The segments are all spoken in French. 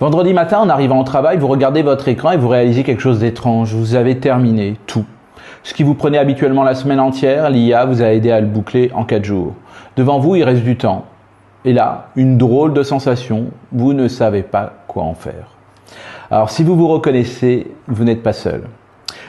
Vendredi matin, en arrivant au travail, vous regardez votre écran et vous réalisez quelque chose d'étrange. Vous avez terminé tout. Ce qui vous prenait habituellement la semaine entière, l'IA vous a aidé à le boucler en 4 jours. Devant vous, il reste du temps. Et là, une drôle de sensation, vous ne savez pas quoi en faire. Alors si vous vous reconnaissez, vous n'êtes pas seul.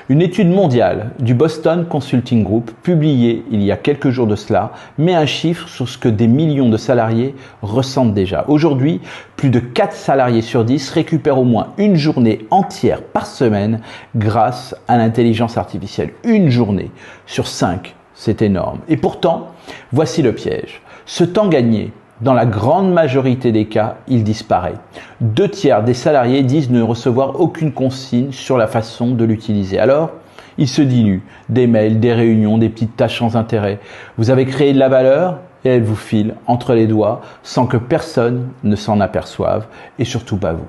Une étude mondiale du Boston Consulting Group, publiée il y a quelques jours de cela, met un chiffre sur ce que des millions de salariés ressentent déjà. Aujourd'hui, plus de 4 salariés sur 10 récupèrent au moins une journée entière par semaine grâce à l'intelligence artificielle. Une journée sur 5, c'est énorme. Et pourtant, voici le piège. Ce temps gagné, dans la grande majorité des cas, il disparaît. 2/3 des salariés disent ne recevoir aucune consigne sur la façon de l'utiliser. Alors, il se dilue. Des mails, des réunions, des petites tâches sans intérêt. Vous avez créé de la valeur et elle vous file entre les doigts sans que personne ne s'en aperçoive et surtout pas vous.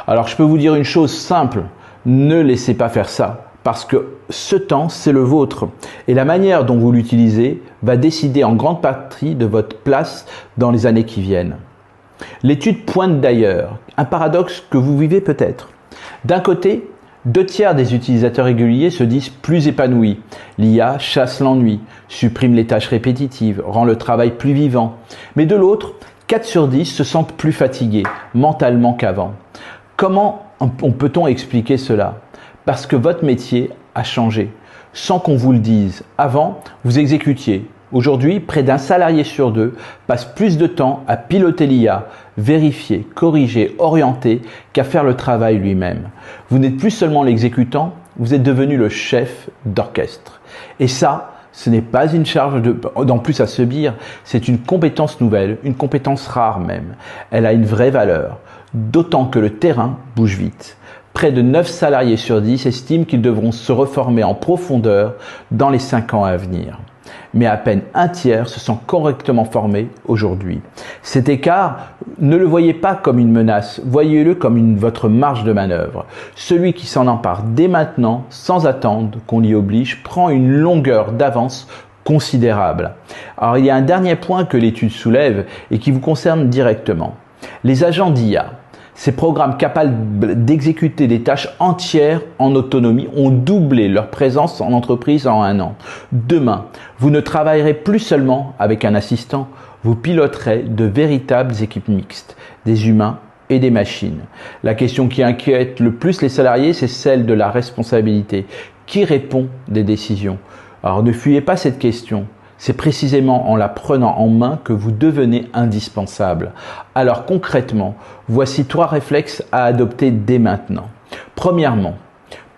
Alors, je peux vous dire une chose simple. Ne laissez pas faire ça. Parce que ce temps, c'est le vôtre. Et la manière dont vous l'utilisez va décider en grande partie de votre place dans les années qui viennent. L'étude pointe d'ailleurs un paradoxe que vous vivez peut-être. D'un côté, 2/3 des utilisateurs réguliers se disent plus épanouis. L'IA chasse l'ennui, supprime les tâches répétitives, rend le travail plus vivant. Mais de l'autre, 4 sur 10 se sentent plus fatigués mentalement qu'avant. Comment peut-on expliquer cela ? Parce que votre métier a changé, sans qu'on vous le dise. Avant, vous exécutiez. Aujourd'hui, près d'un salarié sur 2 passe plus de temps à piloter l'IA, vérifier, corriger, orienter, qu'à faire le travail lui-même. Vous n'êtes plus seulement l'exécutant, vous êtes devenu le chef d'orchestre. Et ça, ce n'est pas une charge d'en plus à subir, c'est une compétence nouvelle, une compétence rare même. Elle a une vraie valeur, d'autant que le terrain bouge vite. Près de 9 salariés sur 10 estiment qu'ils devront se reformer en profondeur dans les 5 ans à venir. Mais à peine 1/3 se sont correctement formés aujourd'hui. Cet écart, ne le voyez pas comme une menace, voyez-le comme votre marge de manœuvre. Celui qui s'en empare dès maintenant, sans attendre qu'on l'y oblige, prend une longueur d'avance considérable. Alors il y a un dernier point que l'étude soulève et qui vous concerne directement. Les agents d'IA, ces programmes capables d'exécuter des tâches entières en autonomie ont doublé leur présence en entreprise en 1 an. Demain, vous ne travaillerez plus seulement avec un assistant, vous piloterez de véritables équipes mixtes, des humains et des machines. La question qui inquiète le plus les salariés, c'est celle de la responsabilité. Qui répond des décisions ? Alors ne fuyez pas cette question. C'est précisément en la prenant en main que vous devenez indispensable. Alors concrètement, voici 3 réflexes à adopter dès maintenant. Premièrement,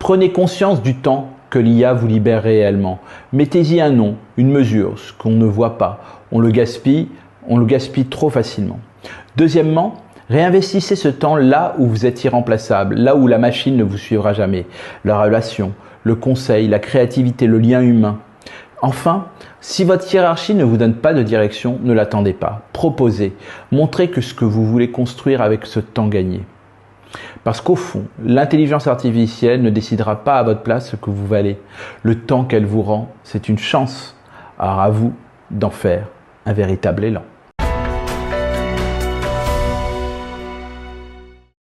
prenez conscience du temps que l'IA vous libère réellement. Mettez-y un nom, une mesure, ce qu'on ne voit pas. On le gaspille trop facilement. Deuxièmement, réinvestissez ce temps là où vous êtes irremplaçable, là où la machine ne vous suivra jamais. La relation, le conseil, la créativité, le lien humain. Enfin, si votre hiérarchie ne vous donne pas de direction, ne l'attendez pas. Proposez. Montrez que ce que vous voulez construire avec ce temps gagné. Parce qu'au fond, l'intelligence artificielle ne décidera pas à votre place ce que vous valez. Le temps qu'elle vous rend, c'est une chance. Alors à vous d'en faire un véritable élan.